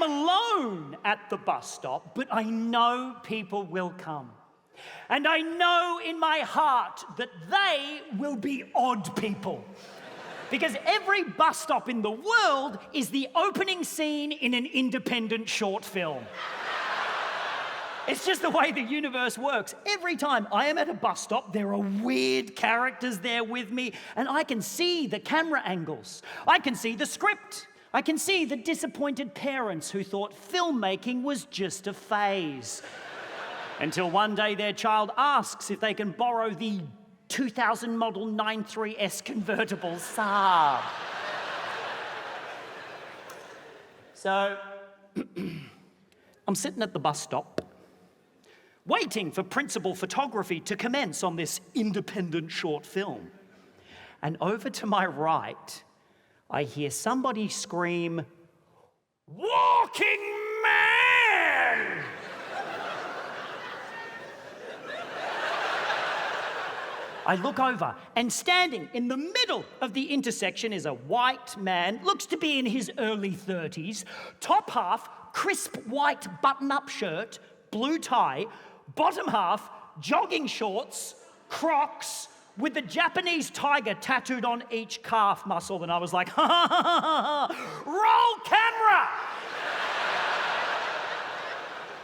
alone at the bus stop, but I know people will come. And I know in my heart that they will be odd people. Because every bus stop in the world is the opening scene in an independent short film. It's just the way the universe works. Every time I am at a bus stop, there are weird characters there with me, and I can see the camera angles. I can see the script. I can see the disappointed parents who thought filmmaking was just a phase. Until one day their child asks if they can borrow the 2000 model 93S convertible Saab. So, I'm sitting at the bus stop, waiting for principal photography to commence on this independent short film. And over to my right, I hear somebody scream, "Walking man!" I look over, and standing in the middle of the intersection is a white man, looks to be in his early 30s, top half, crisp white button-up shirt, blue tie, bottom half, jogging shorts, Crocs, with the Japanese tiger tattooed on each calf muscle. And I was like, ha ha ha ha ha, roll camera!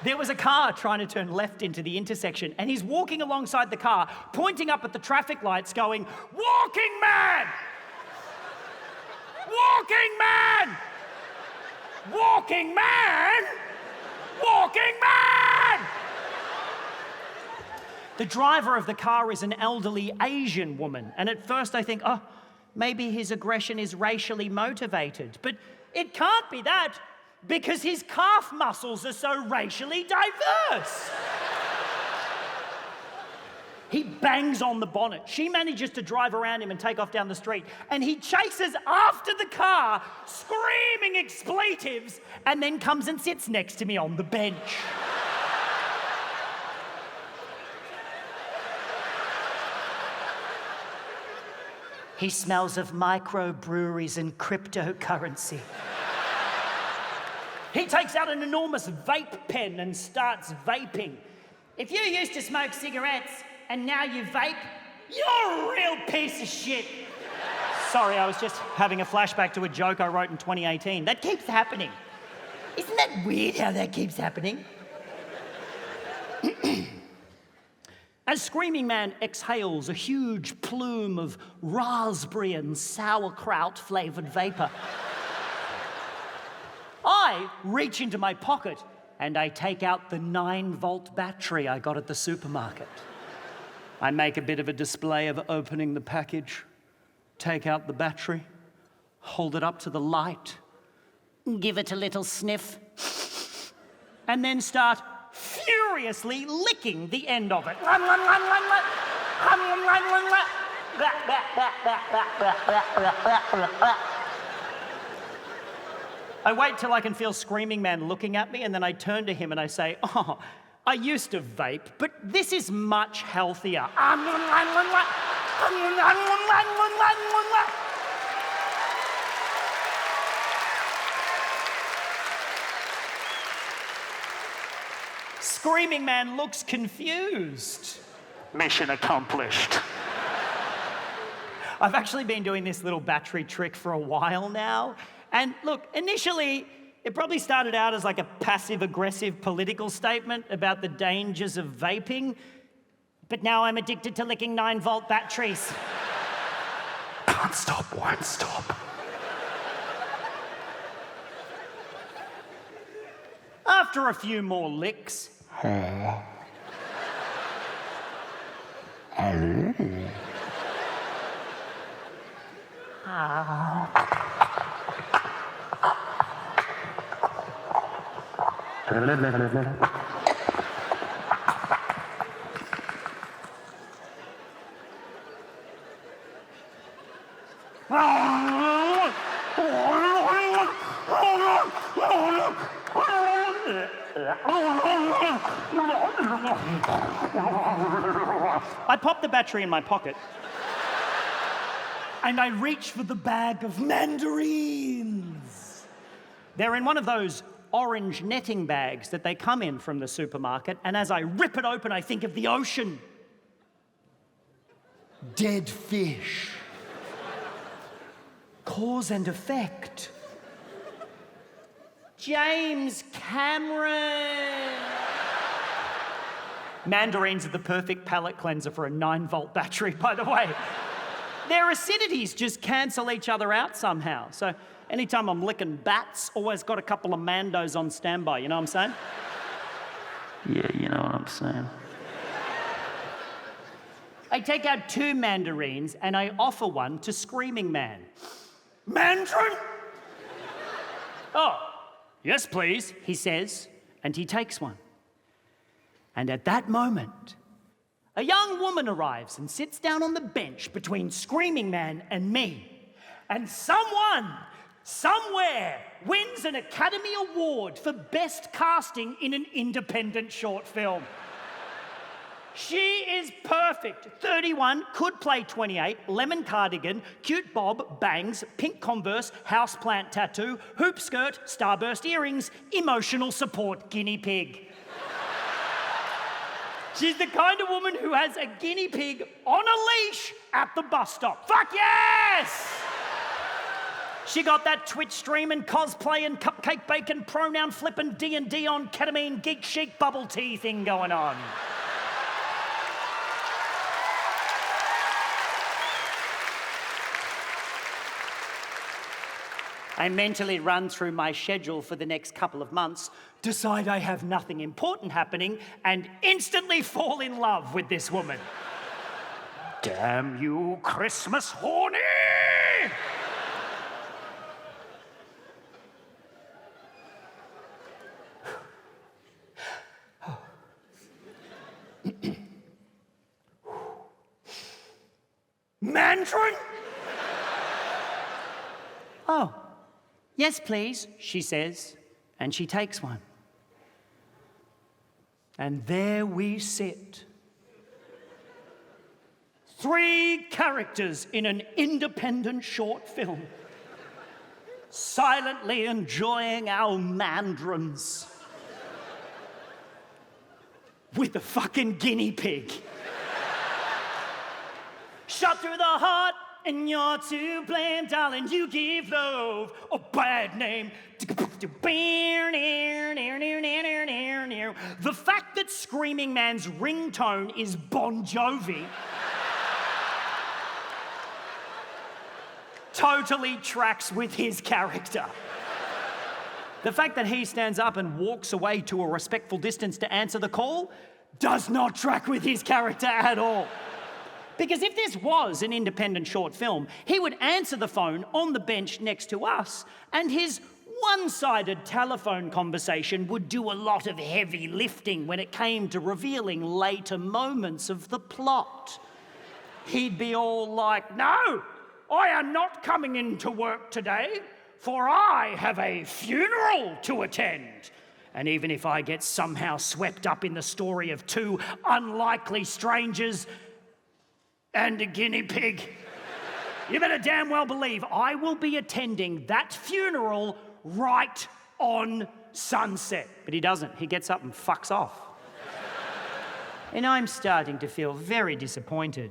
There was a car trying to turn left into the intersection, and he's walking alongside the car, pointing up at the traffic lights, going, "Walking man! Walking man! Walking man! Walking man!" The driver of the car is an elderly Asian woman, and at first I think, oh, maybe his aggression is racially motivated. But it can't be that, because his calf muscles are so racially diverse. He bangs on the bonnet. She manages to drive around him and take off down the street, and he chases after the car, screaming expletives, and then comes and sits next to me on the bench. He smells of microbreweries and cryptocurrency. He takes out an enormous vape pen and starts vaping. If you used to smoke cigarettes and now you vape, you're a real piece of shit. Sorry, I was just having a flashback to a joke I wrote in 2018. That keeps happening. Isn't that weird how that keeps happening? As Screaming Man exhales a huge plume of raspberry and sauerkraut-flavoured vapour, I reach into my pocket and I take out the 9-volt battery I got at the supermarket. I make a bit of a display of opening the package, take out the battery, hold it up to the light, give it a little sniff, and then start furiously licking the end of it. I wait till I can feel Screaming Man looking at me, and then I turn to him and I say, "Oh, I used to vape, but this is much healthier." Screaming Man looks confused. Mission accomplished. I've actually been doing this little battery trick for a while now. And look, initially, it probably started out as like a passive-aggressive political statement about the dangers of vaping, but now I'm addicted to licking 9-volt batteries. Can't stop, won't stop. After a few more licks, I pop the battery in my pocket and I reach for the bag of mandarins. They're in one of those orange netting bags that they come in from the supermarket, and as I rip it open, I think of the ocean. Dead fish. Cause and effect. James Cameron. Mandarins are the perfect palate cleanser for a 9-volt battery, by the way. Their acidities just cancel each other out somehow. So anytime I'm licking bats, always got a couple of Mandos on standby, you know what I'm saying? Yeah, you know what I'm saying. I take out 2 mandarins and I offer one to Screaming Man. Mandarin? Oh, yes, please, he says, and he takes one. And at that moment, a young woman arrives and sits down on the bench between Screaming Man and me. And someone, somewhere, wins an Academy Award for Best Casting in an Independent Short Film. She is perfect. 31, could play 28, lemon cardigan, cute bob, bangs, pink Converse, houseplant tattoo, hoop skirt, starburst earrings, emotional support guinea pig. She's the kind of woman who has a guinea pig on a leash at the bus stop. Fuck yes! She got that Twitch streaming, cosplaying, cupcake bacon, pronoun flipping, D&D on ketamine, geek chic, bubble tea thing going on. I mentally run through my schedule for the next couple of months, decide I have nothing important happening, and instantly fall in love with this woman. Damn you, Christmas horny! Mandarin? Oh. Yes, please, she says, and she takes one. And there we sit. 3 characters in an independent short film, silently enjoying our mandarins. With a fucking guinea pig. Shot through the heart, and you're to blame, darling. You give love a bad name. The fact that Screaming Man's ringtone is Bon Jovi totally tracks with his character. The fact that he stands up and walks away to a respectful distance to answer the call does not track with his character at all. Because if this was an independent short film, he would answer the phone on the bench next to us, and his one-sided telephone conversation would do a lot of heavy lifting when it came to revealing later moments of the plot. He'd be all like, "No, I am not coming into work today, for I have a funeral to attend." And even if I get somehow swept up in the story of 2 unlikely strangers and a guinea pig, you better damn well believe I will be attending that funeral right on sunset. But he doesn't. He gets up and fucks off. And I'm starting to feel very disappointed.